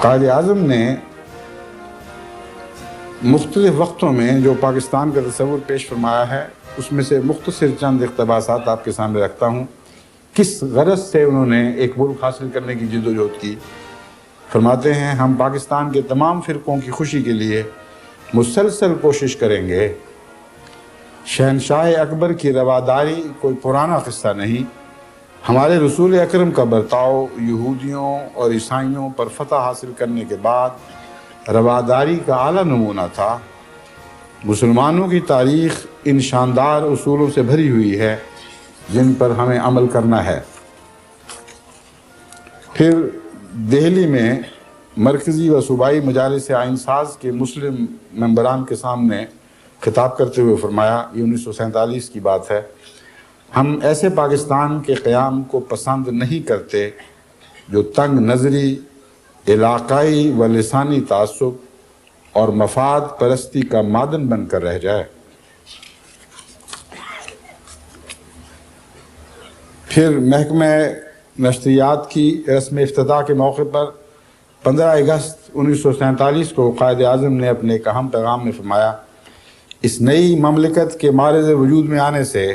قائد اعظم نے مختلف وقتوں میں جو پاکستان کا تصور پیش فرمایا ہے اس میں سے مختصر چند اقتباسات آپ کے سامنے رکھتا ہوں۔ کس غرض سے انہوں نے ایک ملک حاصل کرنے کی جد و جہد کی؟ فرماتے ہیں ہم پاکستان کے تمام فرقوں کی خوشی کے لیے مسلسل کوشش کریں گے۔ شہنشاہ اکبر کی رواداری کوئی پرانا قصہ نہیں، ہمارے رسول اکرم کا برتاؤ یہودیوں اور عیسائیوں پر فتح حاصل کرنے کے بعد رواداری کا اعلیٰ نمونہ تھا۔ مسلمانوں کی تاریخ ان شاندار اصولوں سے بھری ہوئی ہے جن پر ہمیں عمل کرنا ہے۔ پھر دہلی میں مرکزی و صوبائی مجالس آئین ساز کے مسلم ممبران کے سامنے خطاب کرتے ہوئے فرمایا، یہ 1947 کی بات ہے، ہم ایسے پاکستان کے قیام کو پسند نہیں کرتے جو تنگ نظری، علاقائی و لسانی تعصب اور مفاد پرستی کا معدن بن کر رہ جائے۔ پھر محکمہ نشریات کی رسم افتتاح کے موقع پر 15 اگست 1947 کو قائد اعظم نے اپنے ایک اہم پیغام میں فرمایا، اس نئی مملکت کے معرض وجود میں آنے سے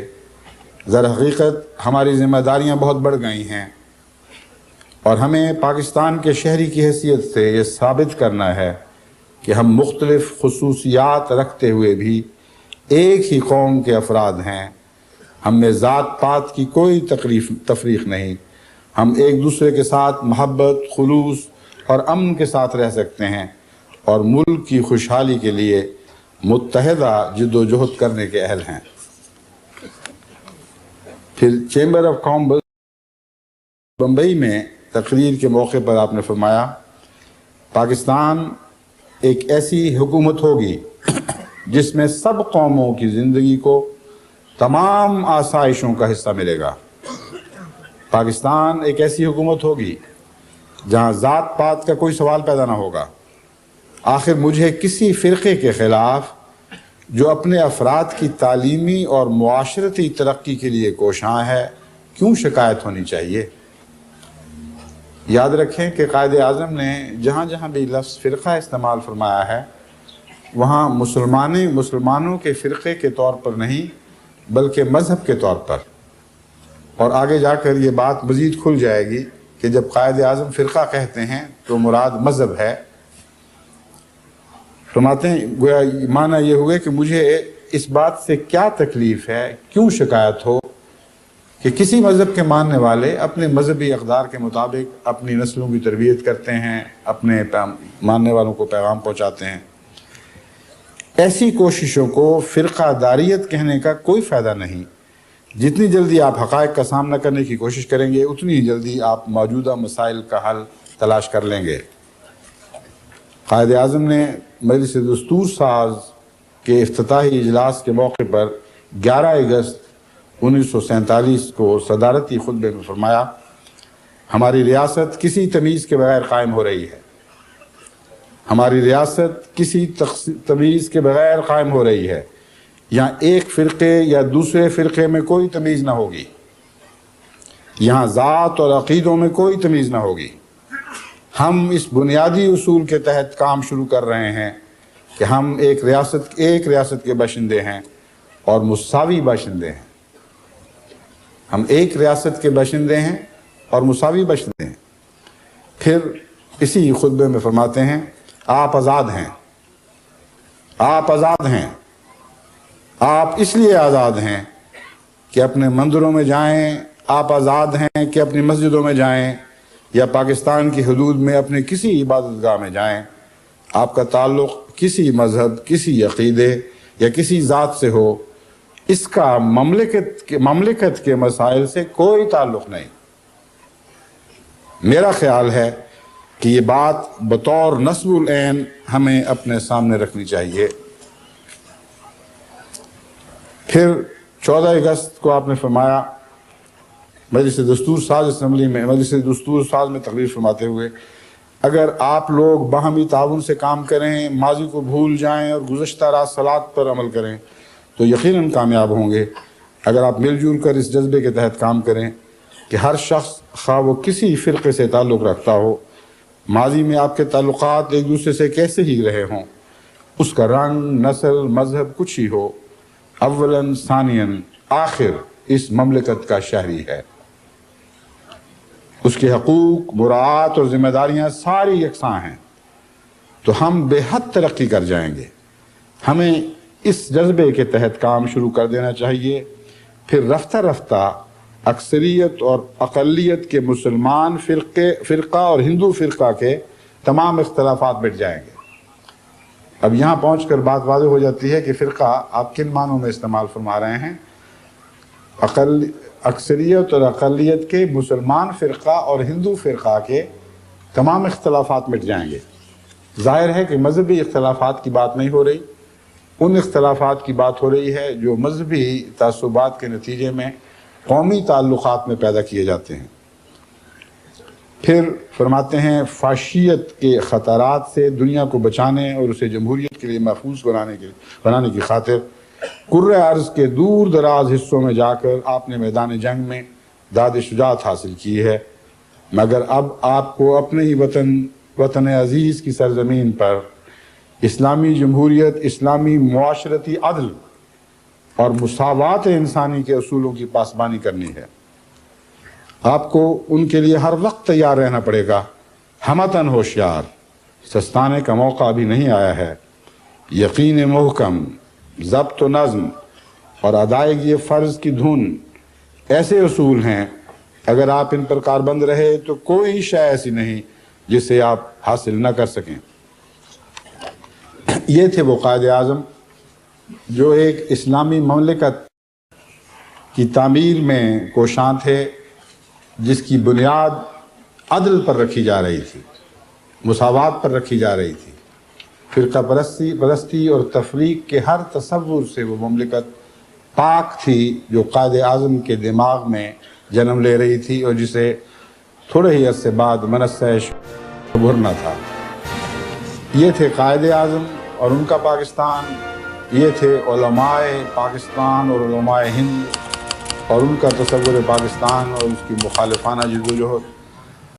در حقیقت ہماری ذمہ داریاں بہت بڑھ گئی ہیں اور ہمیں پاکستان کے شہری کی حیثیت سے یہ ثابت کرنا ہے کہ ہم مختلف خصوصیات رکھتے ہوئے بھی ایک ہی قوم کے افراد ہیں۔ ہم میں ذات پات کی کوئی تفریق نہیں، ہم ایک دوسرے کے ساتھ محبت، خلوص اور امن کے ساتھ رہ سکتے ہیں اور ملک کی خوشحالی کے لیے متحدہ جد و جہد کرنے کے اہل ہیں۔ پھر چیمبر آف کامرس بمبئی میں تقریر کے موقع پر آپ نے فرمایا، پاکستان ایک ایسی حکومت ہوگی جس میں سب قوموں کی زندگی کو تمام آسائشوں کا حصہ ملے گا۔ پاکستان ایک ایسی حکومت ہوگی جہاں ذات پات کا کوئی سوال پیدا نہ ہوگا۔ آخر مجھے کسی فرقے کے خلاف جو اپنے افراد کی تعلیمی اور معاشرتی ترقی کے لیے کوشاں ہے کیوں شکایت ہونی چاہیے؟ یاد رکھیں کہ قائد اعظم نے جہاں جہاں بھی لفظ فرقہ استعمال فرمایا ہے وہاں مسلمانوں کے فرقے کے طور پر نہیں بلکہ مذہب کے طور پر، اور آگے جا کر یہ بات مزید کھل جائے گی کہ جب قائد اعظم فرقہ کہتے ہیں تو مراد مذہب ہے۔ فرماتے ہیں گویا معنی یہ ہوئے کہ مجھے اس بات سے کیا تکلیف ہے، کیوں شکایت ہو کہ کسی مذہب کے ماننے والے اپنے مذہبی اقدار کے مطابق اپنی نسلوں کی تربیت کرتے ہیں، اپنے ماننے والوں کو پیغام پہنچاتے ہیں۔ ایسی کوششوں کو فرقہ داریت کہنے کا کوئی فائدہ نہیں۔ جتنی جلدی آپ حقائق کا سامنا کرنے کی کوشش کریں گے اتنی ہی جلدی آپ موجودہ مسائل کا حل تلاش کر لیں گے۔ قائد اعظم نے مجلس دستور ساز کے افتتاحی اجلاس کے موقع پر 11 اگست 1947 کو صدارتی خطبے میں فرمایا، ہماری ریاست کسی تمیز کے بغیر قائم ہو رہی ہے۔ ہماری ریاست کسی تمیز کے بغیر قائم ہو رہی ہے۔ یہاں ایک فرقے یا دوسرے فرقے میں کوئی تمیز نہ ہوگی، یہاں ذات اور عقیدوں میں کوئی تمیز نہ ہوگی۔ ہم اس بنیادی اصول کے تحت کام شروع کر رہے ہیں کہ ہم ایک ریاست کے باشندے ہیں اور مساوی باشندے ہیں۔ ہم ایک ریاست کے باشندے ہیں اور مساوی باشندے ہیں۔ پھر اسی خطبے میں فرماتے ہیں، آپ آزاد ہیں، آپ آزاد ہیں، آپ اس لیے آزاد ہیں کہ اپنے مندروں میں جائیں، آپ آزاد ہیں کہ اپنی مسجدوں میں جائیں یا پاکستان کی حدود میں اپنے کسی عبادت گاہ میں جائیں۔ آپ کا تعلق کسی مذہب، کسی عقیدے یا کسی ذات سے ہو، اس کا مملکت کے مسائل سے کوئی تعلق نہیں۔ میرا خیال ہے کہ یہ بات بطور نصب العین ہمیں اپنے سامنے رکھنی چاہیے۔ پھر 14 اگست کو آپ نے فرمایا مجلس دستور ساز میں تقریر فرماتے ہوئے، اگر آپ لوگ باہمی تعاون سے کام کریں، ماضی کو بھول جائیں اور گزشتہ راسلات پر عمل کریں تو یقیناً کامیاب ہوں گے۔ اگر آپ مل جل کر اس جذبے کے تحت کام کریں کہ ہر شخص خواہ وہ کسی فرقے سے تعلق رکھتا ہو ماضی میں آپ کے تعلقات ایک دوسرے سے کیسے ہی رہے ہوں، اس کا رنگ، نسل، مذہب کچھ ہی ہو، اولاً ثانیاً آخر اس مملکت کا شہری ہے۔ اس کے حقوق، مراعات اور ذمہ داریاں ساری یکساں ہیں، تو ہم بے حد ترقی کر جائیں گے۔ ہمیں اس جذبے کے تحت کام شروع کر دینا چاہیے، پھر رفتہ رفتہ اکثریت اور اقلیت کے مسلمان فرقہ اور ہندو فرقہ کے تمام اختلافات مٹ جائیں گے۔ اب یہاں پہنچ کر بات واضح ہو جاتی ہے کہ فرقہ آپ کن معنوں میں استعمال فرما رہے ہیں۔ اکثریت اور اقلیت کے مسلمان فرقہ اور ہندو فرقہ کے تمام اختلافات مٹ جائیں گے۔ ظاہر ہے کہ مذہبی اختلافات کی بات نہیں ہو رہی، ان اختلافات کی بات ہو رہی ہے جو مذہبی تعصبات کے نتیجے میں قومی تعلقات میں پیدا کیے جاتے ہیں۔ پھر فرماتے ہیں فاشیت کے خطرات سے دنیا کو بچانے اور اسے جمہوریت کے لیے محفوظ بنانے کی خاطر کرۂ ارض کے دور دراز حصوں میں جا کر آپ نے میدان جنگ میں داد شجاعت حاصل کی ہے، مگر اب آپ کو اپنے ہی وطن عزیز کی سرزمین پر اسلامی جمہوریت، اسلامی معاشرتی عدل اور مساوات انسانی کے اصولوں کی پاسبانی کرنی ہے۔ آپ کو ان کے لیے ہر وقت تیار رہنا پڑے گا، ہمتاً ہوشیار، سستانے کا موقع ابھی نہیں آیا ہے۔ یقین محکم، ضبط و نظم اور ادائیگی فرض کی دھن ایسے اصول ہیں، اگر آپ ان پر کاربند رہے تو کوئی شے ایسی نہیں جسے آپ حاصل نہ کر سکیں۔ یہ تھے وہ قائد اعظم جو ایک اسلامی مملکت کی تعمیر میں کوشاں تھے، جس کی بنیاد عدل پر رکھی جا رہی تھی، مساوات پر رکھی جا رہی تھی، فرقہ پرستی اور تفریق کے ہر تصور سے وہ مملکت پاک تھی جو قائد اعظم کے دماغ میں جنم لے رہی تھی اور جسے تھوڑے ہی عرصے بعد منصہ ابھرنا تھا۔ یہ تھے قائد اعظم اور ان کا پاکستان، یہ تھے علماء پاکستان اور علماء ہند اور ان کا تصور پاکستان اور اس کی مخالفانہ جدوجہد۔